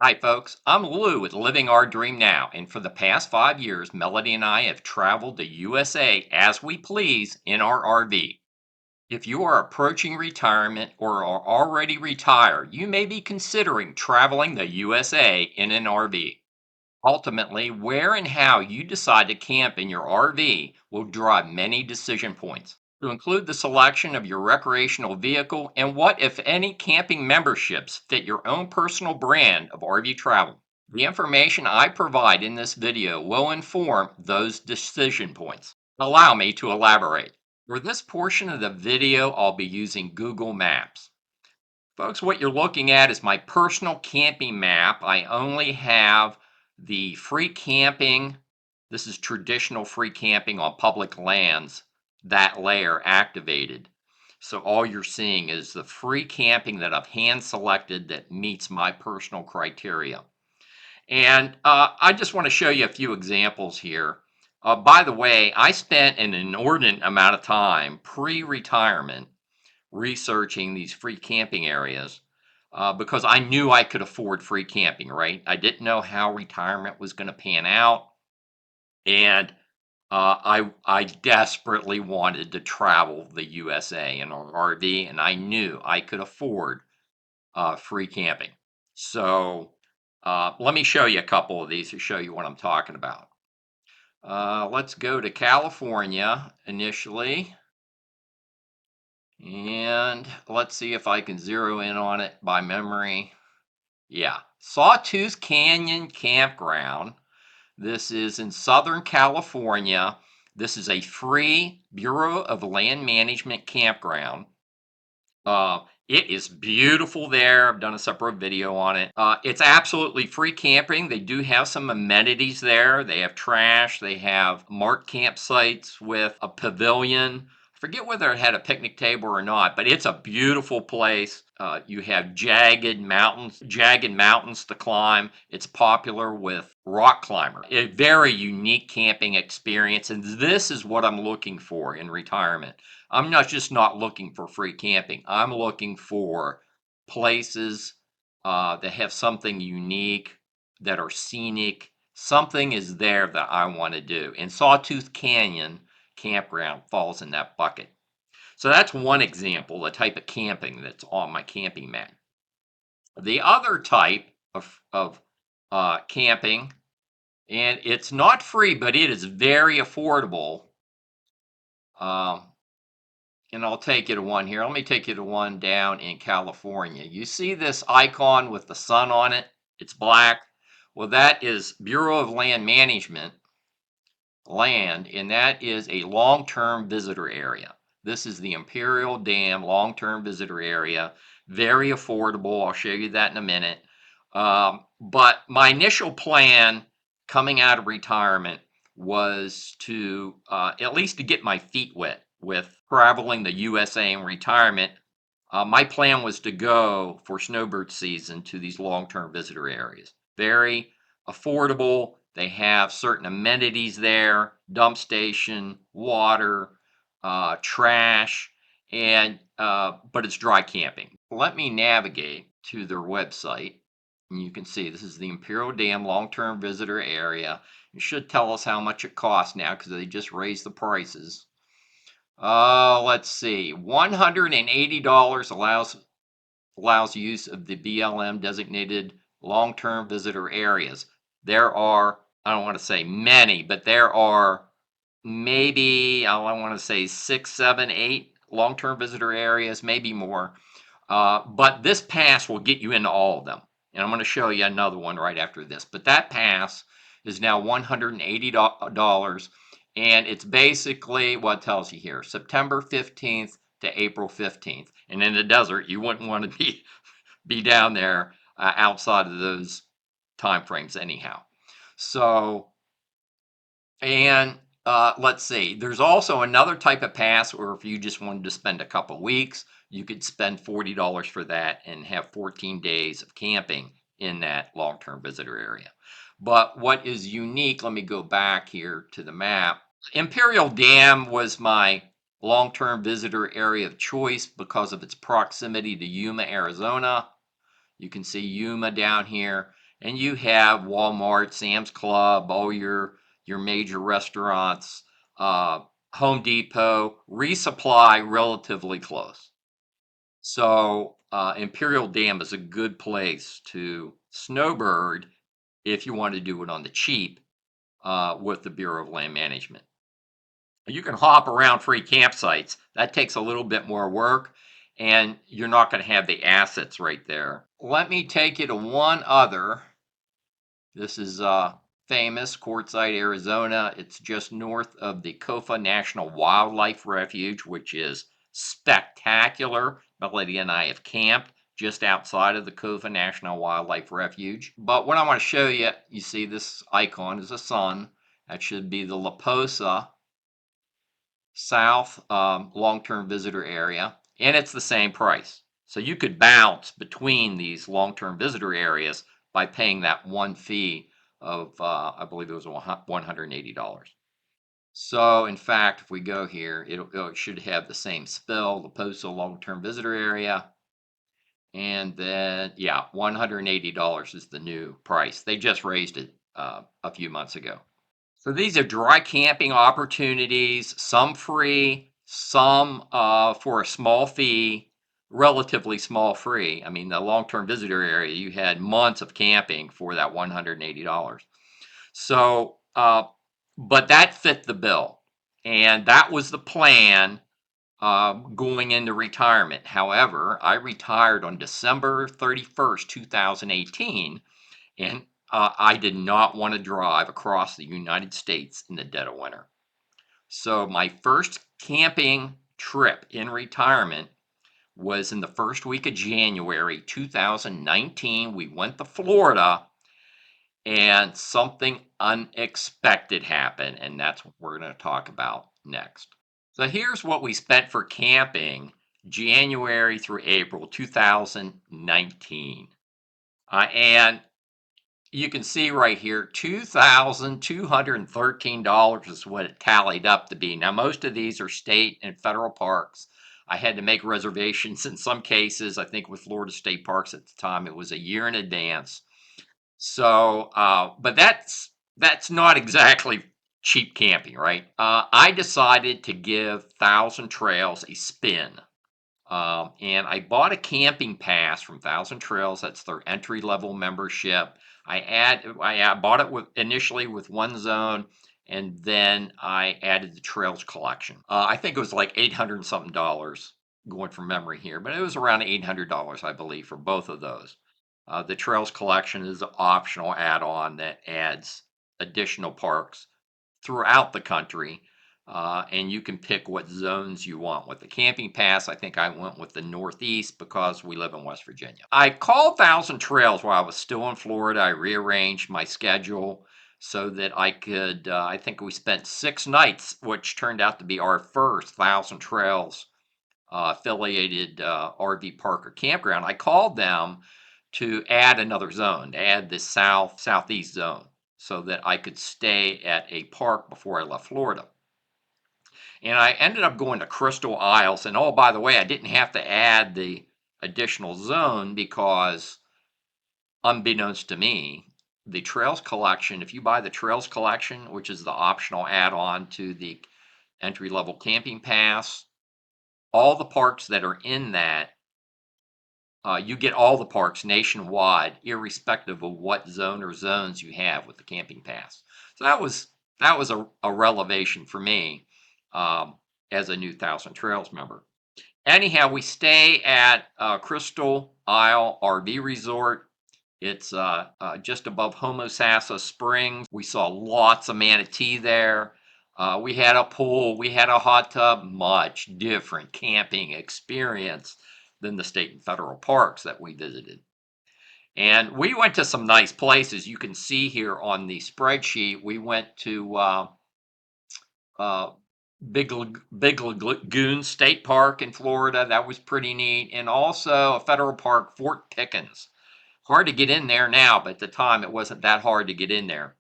Hi, folks. I'm Lou with Living Our Dream Now, and for the past 5 years, Melody and I have traveled the USA as we please in our RV. If you are approaching retirement or are already retired, you may be considering traveling the USA in an RV. Ultimately, where and how you decide to camp in your RV will drive many decision points, to include the selection of your recreational vehicle and what, if any, camping memberships fit your own personal brand of RV travel. The information I provide in this video will inform those decision points. Allow me to elaborate. For this portion of the video, I'll be using Google Maps. Folks, what you're looking at is my personal camping map. I only have the free camping. This is traditional free camping on public lands, that layer activated. So all you're seeing is the free camping that I've hand selected that meets my personal criteria. And I just want to show you a few examples here. By the way, I spent an inordinate amount of time pre-retirement researching these free camping areas because I knew I could afford free camping, right? I didn't know how retirement was going to pan out. And I desperately wanted to travel the USA in an RV, and I knew I could afford free camping. So let me show you a couple of these to show you what I'm talking about. Let's go to California initially. And let's see if I can zero in on it by memory. Yeah, Sawtooth Canyon Campground. This is in Southern California. This is a free Bureau of Land Management campground. It is beautiful there. I've done a separate video on it. It's absolutely free camping. They do have some amenities there. They have trash. They have marked campsites with a pavilion. I forget whether it had a picnic table or not, but it's a beautiful place. You have jagged mountains to climb. It's popular with rock climbers. A very unique camping experience, and this is what I'm looking for in retirement. I'm not looking for free camping. I'm looking for places that have something unique, that are scenic. Something is there that I want to do. And Sawtooth Canyon Campground falls in that bucket. So that's one example, the type of camping that's on my camping mat. The other type of camping, and it's not free, but it is very affordable. Um, and I'll take you to one here. Let me take you to one down in California. You see this icon with the sun on it? It's black. Well, that is Bureau of Land Management land, and that is a long-term visitor area. This is the Imperial Dam long-term visitor area. Very affordable. I'll show you that in a minute. But my initial plan coming out of retirement was to at least to get my feet wet with traveling the USA in retirement. My plan was to go for snowbird season to these long-term visitor areas. Very affordable. They have certain amenities there, dump station, water, trash, and but it's dry camping. Let me navigate to their website. And you can see this is the Imperial Dam long-term visitor area. It should tell us how much it costs now because they just raised the prices. Let's see. $180 allows use of the BLM designated long-term visitor areas. There are, I don't want to say many, but there are maybe, I want to say 6, 7, 8 long-term visitor areas, maybe more. But this pass will get you into all of them. And I'm going to show you another one right after this. But that pass is now $180. And it's basically what tells you here, September 15th to April 15th. And in the desert, you wouldn't want to be down there outside of those time frames anyhow. So, and let's see, there's also another type of pass where if you just wanted to spend a couple weeks, you could spend $40 for that and have 14 days of camping in that long-term visitor area. But what is unique, let me go back here to the map. Imperial Dam was my long-term visitor area of choice because of its proximity to Yuma, Arizona. You can see Yuma down here. and you have Walmart, Sam's Club, all your major restaurants, uh, Home Depot, resupply relatively close. So Imperial Dam is a good place to snowbird if you want to do it on the cheap with the Bureau of Land Management. You can hop around free campsites. That takes a little bit more work, and you're not going to have the assets right there. Let me take you to one other. This is famous Quartzsite, Arizona. It's just north of the Kofa National Wildlife Refuge, which is spectacular. Melody and I have camped just outside of the Kofa National Wildlife Refuge. But what I want to show you, you see this icon is a sun. That should be the La Posa South long-term visitor area, and it's the same price. So you could bounce between these long-term visitor areas by paying that one fee of, I believe it was $180. So in fact, if we go here, it should have the same spell, the postal long-term visitor area. And then, yeah, $180 is the new price. They just raised it a few months ago. So these are dry camping opportunities, some free, some for a small fee, relatively small free. I mean, the long-term visitor area, you had months of camping for that $180. So, but that fit the bill. And that was the plan going into retirement. However, I retired on December 31st, 2018, and I did not want to drive across the United States in the dead of winter. So my first camping trip in retirement was in the first week of January 2019. We went to Florida and something unexpected happened, and that's what we're going to talk about next. So here's what we spent for camping January through April 2019. And you can see right here, $2,213 is what it tallied up to be. Now, most of these are state and federal parks. I had to make reservations in some cases. I think with Florida State Parks at the time, it was a year in advance. So, but that's not exactly cheap camping, right? I decided to give Thousand Trails a spin. And I bought a camping pass from Thousand Trails. That's their entry level membership. I bought it with initially with one zone, and then I added the Trails collection. I think it was like 800 and something dollars, going from memory here, but it was around $800, I believe, for both of those. The Trails collection is an optional add-on that adds additional parks throughout the country. And you can pick what zones you want. With the camping pass, I think I went with the Northeast because we live in West Virginia. I called Thousand Trails while I was still in Florida. I rearranged my schedule so that I could, I think we spent 6 nights, which turned out to be our first Thousand Trails affiliated RV park or campground. I called them to add another zone, to add the southeast zone so that I could stay at a park before I left Florida. And I ended up going to Crystal Isles. And oh, by the way, I didn't have to add the additional zone because, unbeknownst to me, the Trails collection, if you buy the Trails collection, which is the optional add on to the entry level camping pass, all the parks that are in that, you get all the parks nationwide, irrespective of what zone or zones you have with the camping pass. So that was a revelation for me as a new Thousand Trails member. Anyhow, we stay at Crystal Isle RV Resort. It's just above Homosassa Springs. We saw lots of manatee there. We had a pool, we had a hot tub, much different camping experience than the state and federal parks that we visited. And we went to some nice places. You can see here on the spreadsheet, we went to uh, Big Lagoon State Park in Florida. That was pretty neat. And also a federal park, Fort Pickens. Hard to get in there now, but at the time it wasn't that hard to get in there.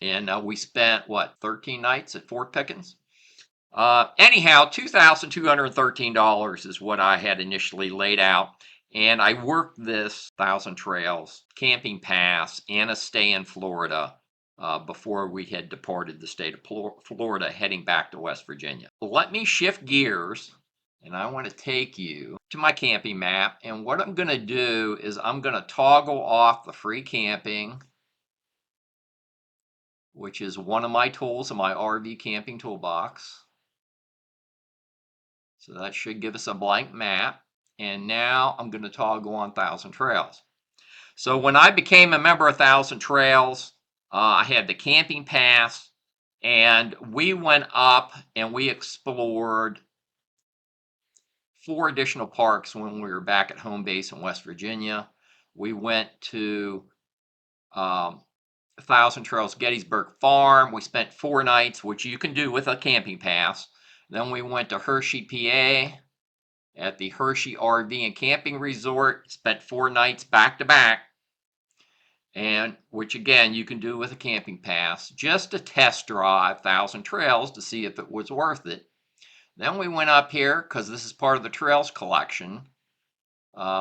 And we spent, what, 13 nights at Fort Pickens? Anyhow, $2,213 is what I had initially laid out. And I worked this Thousand Trails camping pass and a stay in Florida before we had departed the state of Florida, heading back to West Virginia. Let me shift gears, and I want to take you to my camping map. And what I'm going to do is I'm going to toggle off the free camping, which is one of my tools in my RV camping toolbox. So that should give us a blank map. And now I'm going to toggle on Thousand Trails. So when I became a member of Thousand Trails, I had the camping pass, and we went up and we explored 4 additional parks when we were back at home base in West Virginia. We went to Thousand Trails Gettysburg Farm. We spent 4 nights, which you can do with a camping pass. Then we went to Hershey, PA at the Hershey RV and Camping Resort. Spent 4 nights back to back. And which again you can do with a camping pass, just to test drive Thousand Trails to see if it was worth it. Then we went up here because this is part of the Trails collection.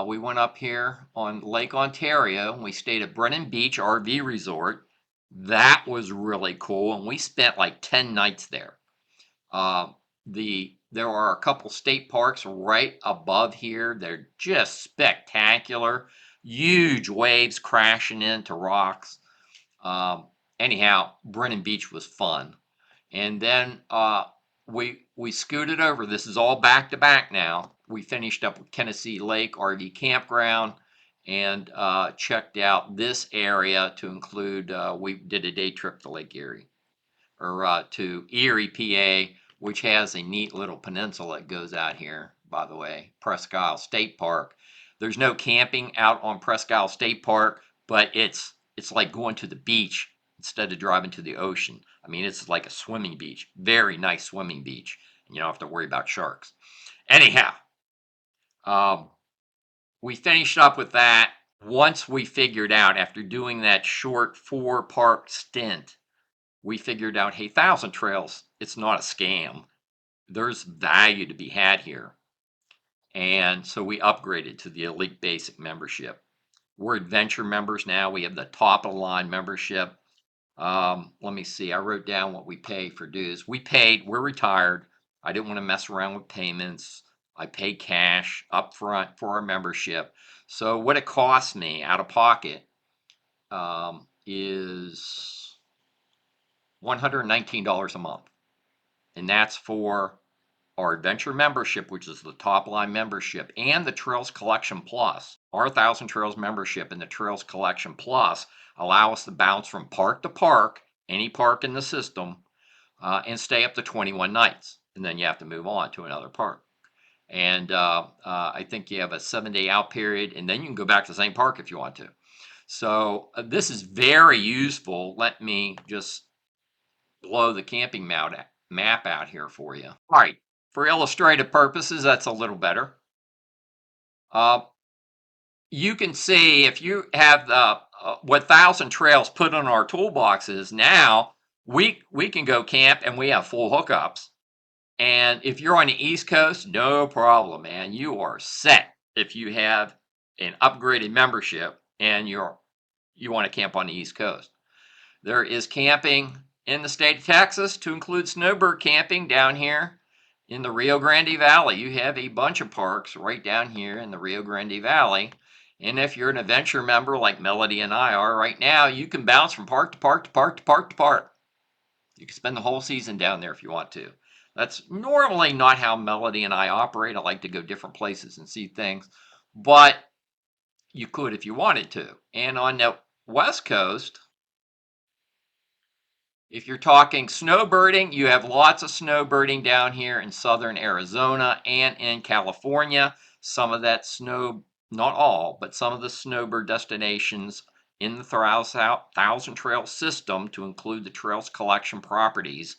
We went up here on Lake Ontario and we stayed at Brennan Beach RV Resort. That was really cool, and we spent like 10 nights there. There are a couple state parks right above here. They're just spectacular. Huge waves crashing into rocks. Anyhow, Brennan Beach was fun. And then we scooted over. This is all back to back now. We finished up with Tennessee Lake RV Campground and checked out this area to include, we did a day trip to Lake Erie, or to Erie, PA, which has a neat little peninsula that goes out here, by the way, Presque Isle State Park. There's no camping out on Presque Isle State Park, but it's like going to the beach instead of driving to the ocean. I mean, it's like a swimming beach, very nice swimming beach. And you don't have to worry about sharks. Anyhow, we finished up with that. Once we figured out, after doing that short 4-part stint, we figured out, hey, Thousand Trails, it's not a scam. There's value to be had here. And so we upgraded to the Elite Basic membership. We're adventure members now. We have the top of the line membership. Let me see. I wrote down what we pay for dues. We're retired. I didn't want to mess around with payments. I paid cash up front for our membership. So what it cost me out of pocket is $119 a month. And that's for our adventure membership, which is the top line membership, and the Trails Collection Plus. Our Thousand Trails membership and the Trails Collection Plus allow us to bounce from park to park, any park in the system, and stay up to 21 nights. And then you have to move on to another park. And I think you have a 7-day out period, and then you can go back to the same park if you want to. So this is very useful. Let me just blow the camping map out here for you. All right. For illustrative purposes, that's a little better. You can see if you have what Thousand Trails put on our toolboxes now, we can go camp and we have full hookups. And if you're on the East Coast, no problem, man. You are set if you have an upgraded membership and you want to camp on the East Coast. There is camping in the state of Texas to include snowbird camping down here in the Rio Grande Valley. You have a bunch of parks right down here in the Rio Grande Valley. And if you're an adventure member like Melody and I are right now, you can bounce from park to park to park to park to park. You can spend the whole season down there if you want to. That's normally not how Melody and I operate. I like to go different places and see things, but you could if you wanted to. And on the West Coast, if you're talking snowbirding, you have lots of snowbirding down here in southern Arizona and in California. Some of that snow, not all, but some of the snowbird destinations in the Thousand Trail system, to include the Trails Collection properties,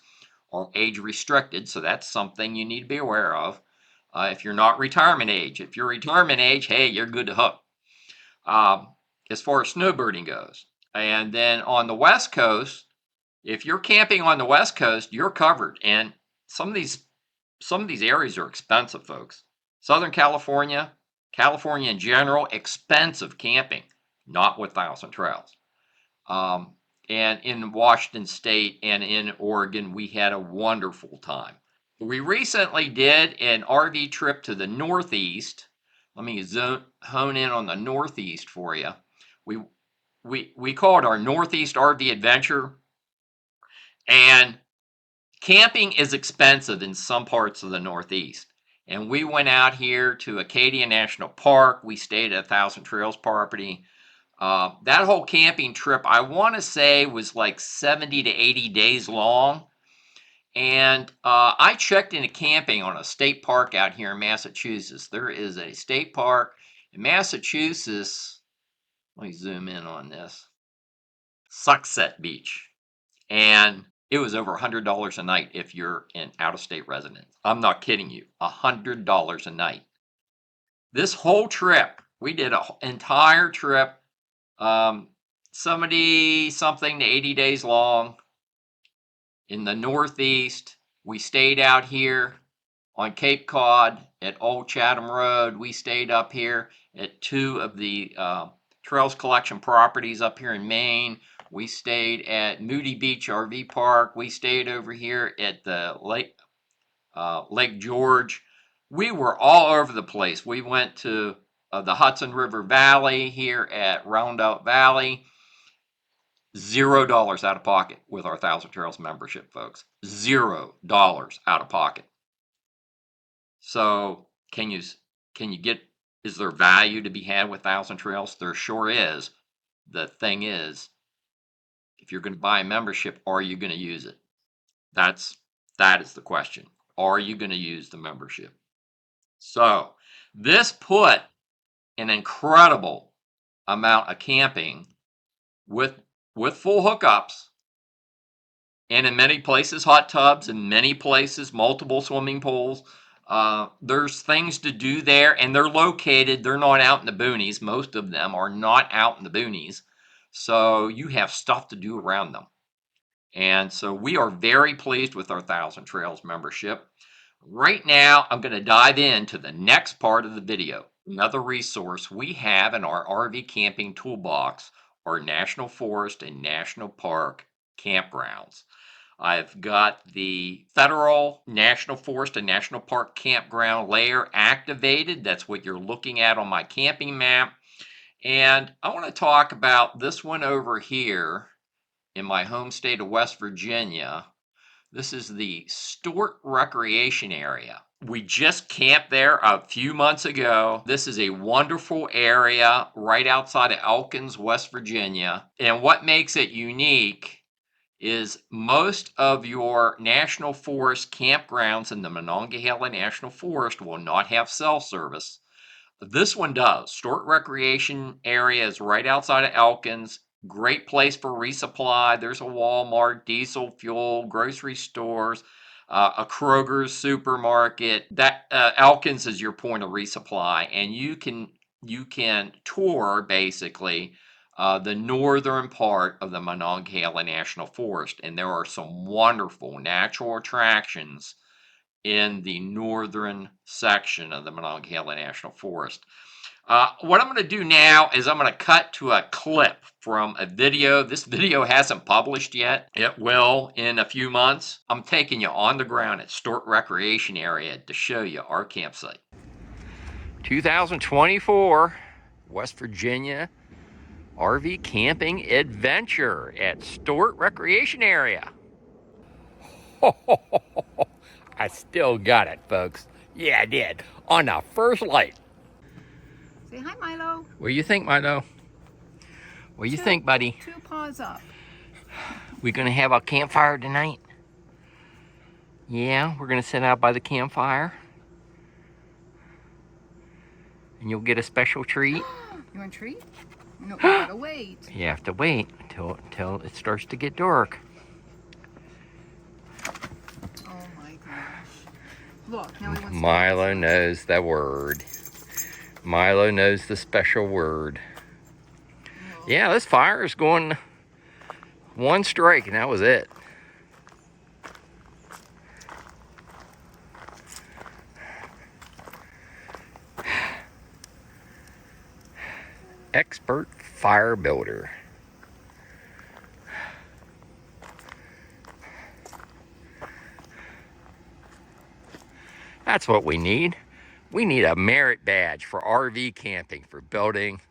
are age restricted. So that's something you need to be aware of. If you're not retirement age, if you're retirement age, hey, you're good to hook. As far as snowbirding goes. And then on the West Coast, if you're camping on the West Coast, you're covered. And some of these areas are expensive, folks. Southern California, California in general, expensive camping, not with Thousand Trails. And in Washington State and in Oregon, we had a wonderful time. We recently did an RV trip to the Northeast. Let me hone in on the Northeast for you. We call it our Northeast RV Adventure. And camping is expensive in some parts of the Northeast. And we went out here to Acadia National Park. We stayed at a Thousand Trails property. That whole camping trip, I want to say, was like 70 to 80 days long. And I checked into camping on a state park out here in Massachusetts. There is a state park in Massachusetts. Let me zoom in on this. Success Beach. And it was over $100 a night if you're an out-of-state resident. I'm not kidding you. $100 a night. This whole trip, we did an entire trip, 70 something to 80 days long in the Northeast. We stayed out here on Cape Cod at Old Chatham Road. We stayed up here at two of the Trails Collection properties up here in Maine. We stayed at Moody Beach RV Park. We stayed over here at the Lake George. We were all over the place. We went to the Hudson River Valley here at Roundout Valley. $0 out of pocket with our Thousand Trails membership, folks. $0 out of pocket. So can you get, is there value to be had with Thousand Trails? There sure is. The thing is, if you're going to buy a membership, are you going to use it? That is the question. Are you going to use the membership? So this put an incredible amount of camping with full hookups, and in many places hot tubs, in many places multiple swimming pools. There's things to do there, and they're located, they're not out in the boonies. Most of them are not out in the boonies. So you have stuff to do around them. And so we are very pleased with our Thousand Trails membership. Right now, I'm going to dive into the next part of the video. Another resource we have in our RV camping toolbox are national forest and national park campgrounds. I've got the federal national forest and national park campground layer activated. That's what you're looking at on my camping map. And I want to talk about this one over here in my home state of West Virginia. This is the Stewart Recreation Area. We just camped there a few months ago. This is a wonderful area right outside of Elkins, West Virginia. And what makes it unique is most of your national forest campgrounds in the Monongahela National Forest will not have cell service. This one does. Stewart Recreation Area is right outside of Elkins. Great place for resupply. There's a Walmart, diesel fuel, grocery stores, a Kroger's supermarket. That Elkins is your point of resupply, and you can tour basically the northern part of the Monongahela National Forest, and there are some wonderful natural attractions in the northern section of the Monongahela National Forest. What I'm going to do now is I'm going to cut to a clip from a video. This video hasn't published yet. It will in a few months. I'm taking you on the ground at Stewart Recreation Area to show you our campsite. 2024 West Virginia RV camping adventure at Stewart Recreation Area. I still got it, folks. Yeah, I did. On the first light. Say hi, Milo. What do you think, Milo? What do you think, buddy? 2 paws up. We gonna have a campfire tonight? Yeah, we're gonna sit out by the campfire. And you'll get a special treat. You want a treat? No, you gotta wait. You have to wait until it starts to get dark. Oh my gosh. Look, now he wants Milo knows the word. Milo knows the special word. No. Yeah, this fire is going one strike and that was it. expert fire builder. That's what we need. We need a merit badge for RV camping for building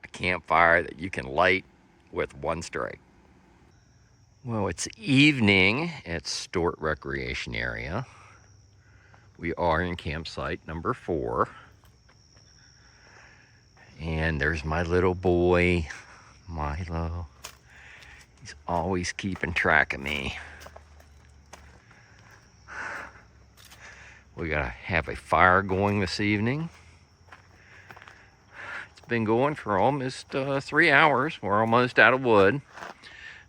a campfire that you can light with one strike. Well, it's evening at Stort Recreation Area. We are in campsite number 4. And there's my little boy, Milo. He's always keeping track of me. We gotta have a fire going this evening. It's been going for almost 3 hours. We're almost out of wood,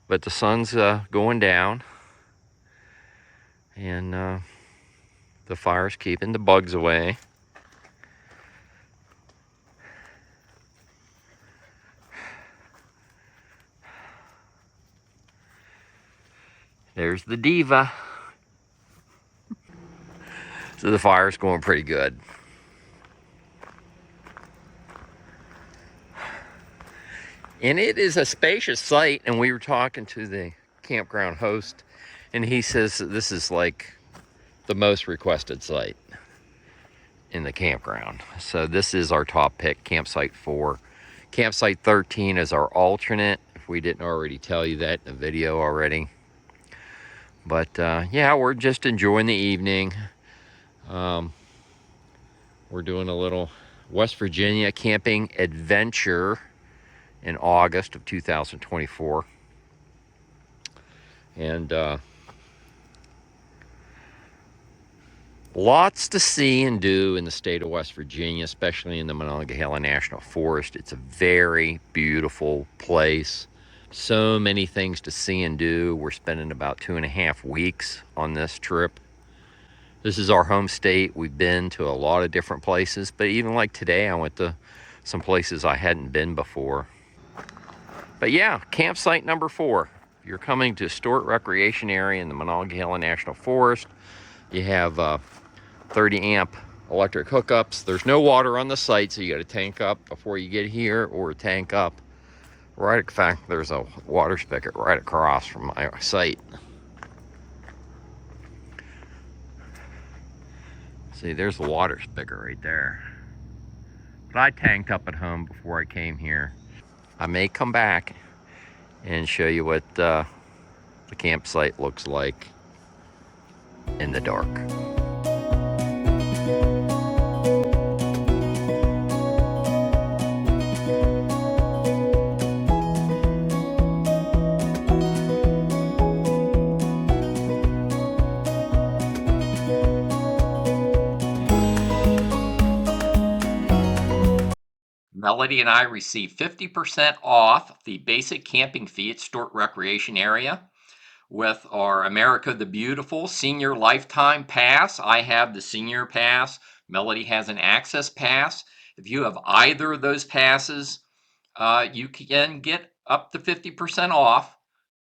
but the sun's going down, and the fire's keeping the bugs away. There's the diva. So the fire's going pretty good. And it is a spacious site, and we were talking to the campground host, and he says this is like the most requested site in the campground. So this is our top pick, campsite 4. Campsite 13 is our alternate, if we didn't already tell you that in the video already. But yeah, we're just enjoying the evening. We're doing a little West Virginia camping adventure in August of 2024. And lots to see and do in the state of West Virginia, especially in the Monongahela National Forest. It's a very beautiful place. So many things to see and do. We're spending about 2.5 weeks on this trip. This is our home state. We've been to a lot of different places, but even like today, I went to some places I hadn't been before. But yeah, campsite number 4. If you're coming to Stort Recreation Area in the Monongahela National Forest, you have 30 amp electric hookups. There's no water on the site, so you got to tank up before you get here, or tank up right. In fact, there's a water spigot right across from my site. See, there's the water spigot right there. But I tanked up at home before I came here. I may come back and show you what the campsite looks like in the dark. Melody and I received 50% off the basic camping fee at Stort Recreation Area with our America the Beautiful Senior Lifetime Pass. I have the Senior Pass. Melody has an Access Pass. If you have either of those passes, you can get up to 50% off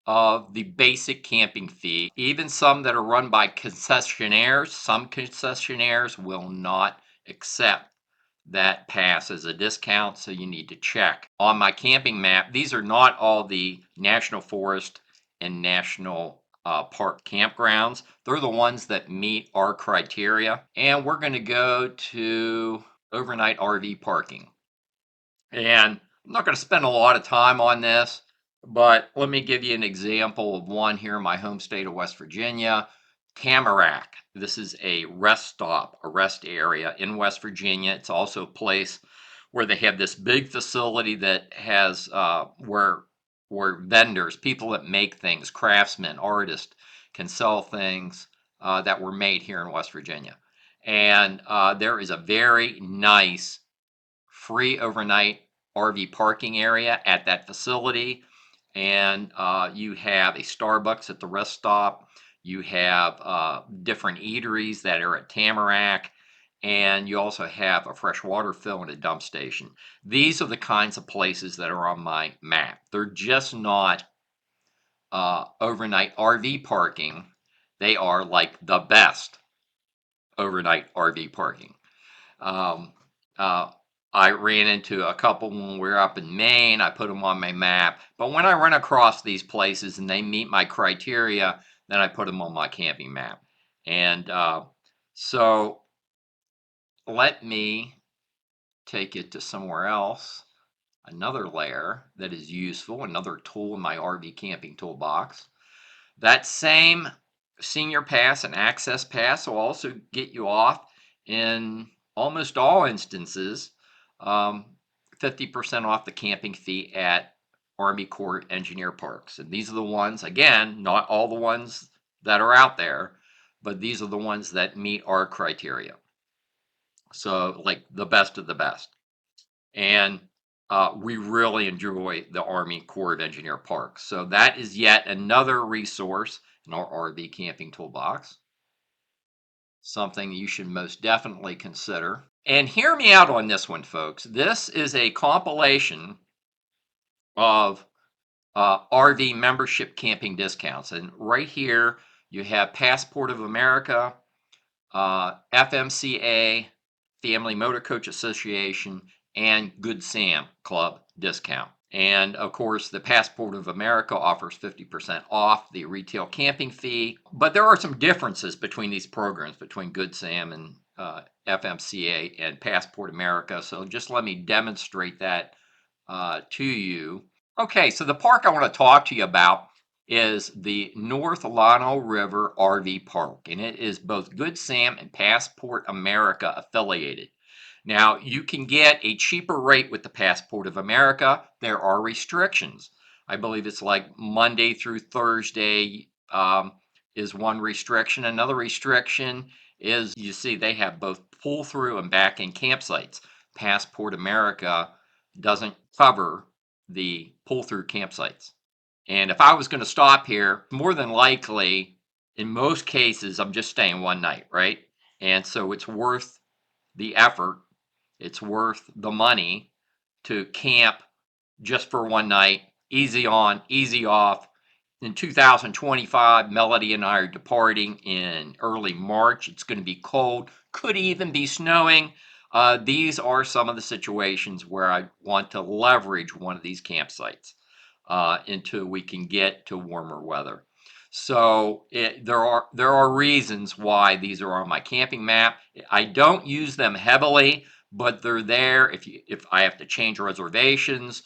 of the basic camping fee. Even some that are run by concessionaires, some concessionaires will not accept that pass as a discount, so you need to check. On my camping map, these are not all the National Forest and National Park campgrounds. They're the ones that meet our criteria. And we're going to go to overnight RV parking. And I'm not going to spend a lot of time on this, but let me give you an example of one here in my home state of West Virginia. Tamarack. This is a rest stop, a rest area in West Virginia. It's also a place where they have this big facility that has where vendors, people that make things, craftsmen, artists, can sell things that were made here in West Virginia. And there is a very nice free overnight RV parking area at that facility. And you have a Starbucks at the rest stop. You have different eateries that are at Tamarack. And you also have a freshwater fill and a dump station. These are the kinds of places that are on my map. They're just not overnight RV parking. They are like the best overnight RV parking. Um, uh, I ran into a couple when we were up in Maine. I put them on my map. But when I run across these places and they meet my criteria, then I put them on my camping map. And so let me take it to somewhere else. Another layer that is useful, another tool in my RV camping toolbox. That same senior pass and access pass will also get you off in almost all instances, um, 50% off the camping fee at Army Corps Engineer Parks. And these are the ones, again, not all the ones that are out there, but these are the ones that meet our criteria. So, like the best of the best. And we really enjoy the Army Corps of Engineer Parks. So that is yet another resource in our RV camping toolbox, something you should most definitely consider. And hear me out on this one, folks. This is a compilation of RV membership camping discounts. And right here, you have Passport of America, FMCA, Family Motor Coach Association, and Good Sam Club discount. And of course, the Passport of America offers 50% off the retail camping fee. But there are some differences between these programs, between Good Sam and FMCA and Passport America. So just let me demonstrate that to you. Okay, so the park I want to talk to you about is the North Llano River RV Park, and it is both Good Sam and Passport America affiliated. Now, you can get a cheaper rate with the Passport of America. There are restrictions. I believe it's like Monday through Thursday is one restriction. Another restriction is you see they have both pull through and back in campsites. Passport America doesn't cover the pull through campsites. And if I was going to stop here, more than likely, in most cases, I'm just staying one night, right? And so it's worth the effort, it's worth the money to camp just for one night, easy on, easy off. In 2025, Melody and I are departing in early March. It's going to be cold, could even be snowing. These are some of the situations where I want to leverage one of these campsites until we can get to warmer weather. So there are reasons why these are on my camping map. I don't use them heavily, but they're there if I have to change reservations.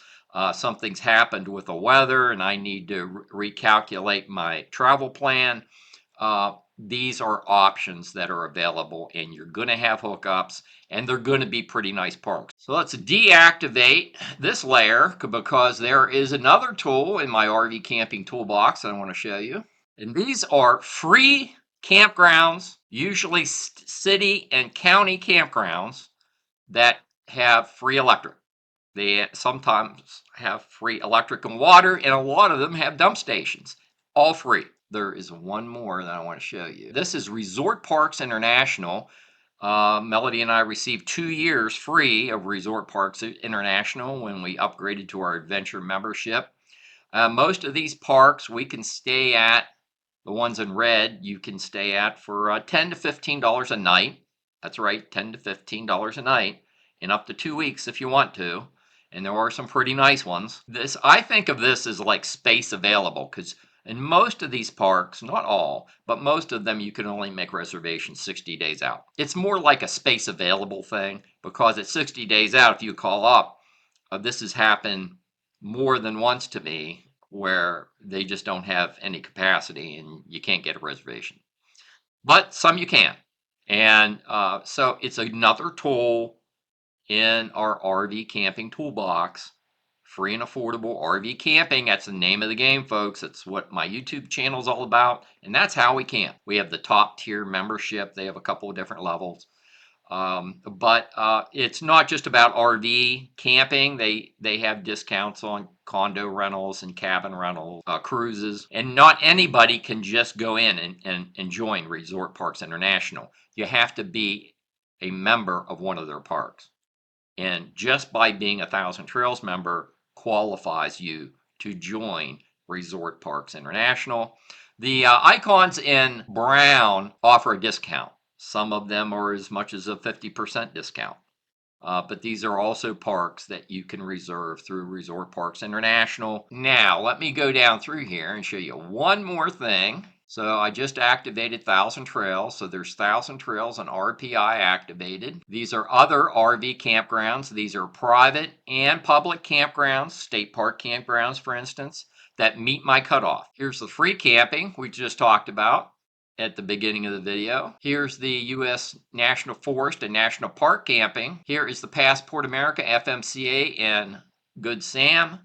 Something's happened with the weather and I need to recalculate my travel plan. These are options that are available, and you're going to have hookups, and they're going to be pretty nice parks. So let's deactivate this layer because there is another tool in my RV camping toolbox that I want to show you. And these are free campgrounds, usually city and county campgrounds that have free electric. They sometimes have free electric and water, and a lot of them have dump stations, all free. There is one more that I want to show you. This is Resort Parks International. Melody and I received 2 years free of Resort Parks International when we upgraded to our adventure membership. Most of these parks we can stay at, the ones in red, you can stay at for $10 to $15 a night. That's right, $10 to $15 a night, in up to 2 weeks if you want to. And there are some pretty nice ones. I think of this as like space available because in most of these parks, not all, but most of them, you can only make reservations 60 days out. It's more like a space available thing because at 60 days out, if you call up, this has happened more than once to me where they just don't have any capacity and you can't get a reservation. But some you can. And so it's another tool in our RV camping toolbox. Free and affordable RV camping. That's the name of the game, folks. That's what my YouTube channel is all about. And that's how we camp. We have the top tier membership. They have a couple of different levels. But it's not just about RV camping. They have discounts on condo rentals and cabin rentals, cruises, and not anybody can just go in and join Resort Parks International. You have to be a member of one of their parks, and just by being a Thousand Trails member qualifies you to join Resort Parks International. The icons in brown offer a discount. Some of them are as much as a 50% discount. But these are also parks that you can reserve through Resort Parks International. Now, let me go down through here and show you one more thing. So I just activated Thousand Trails. So there's Thousand Trails and RPI activated. These are other RV campgrounds. These are private and public campgrounds, state park campgrounds, for instance, that meet my cutoff. Here's the free camping we just talked about at the beginning of the video. Here's the U.S. National Forest and National Park camping. Here is the Passport America, FMCA, and Good Sam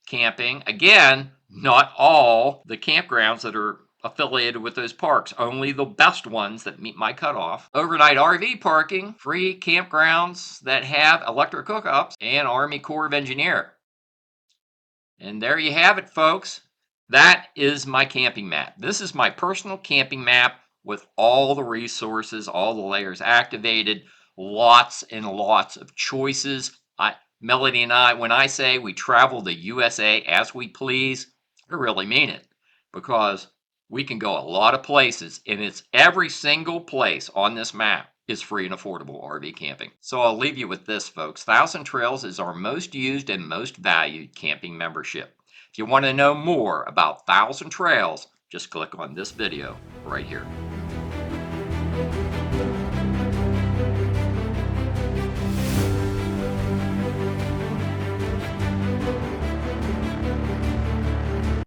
camping. Again, not all the campgrounds that are affiliated with those parks, only the best ones that meet my cutoff. Overnight RV parking, free campgrounds that have electric hookups, and Army Corps of Engineer. And there you have it, folks. That is my camping map. This is my personal camping map with all the resources, all the layers activated, lots and lots of choices. Melody and I, when I say we travel the USA as we please, I really mean it, because we can go a lot of places, and it's every single place on this map is free and affordable RV camping. So I'll leave you with this, folks. Thousand Trails is our most used and most valued camping membership. If you want to know more about Thousand Trails, just click on this video right here.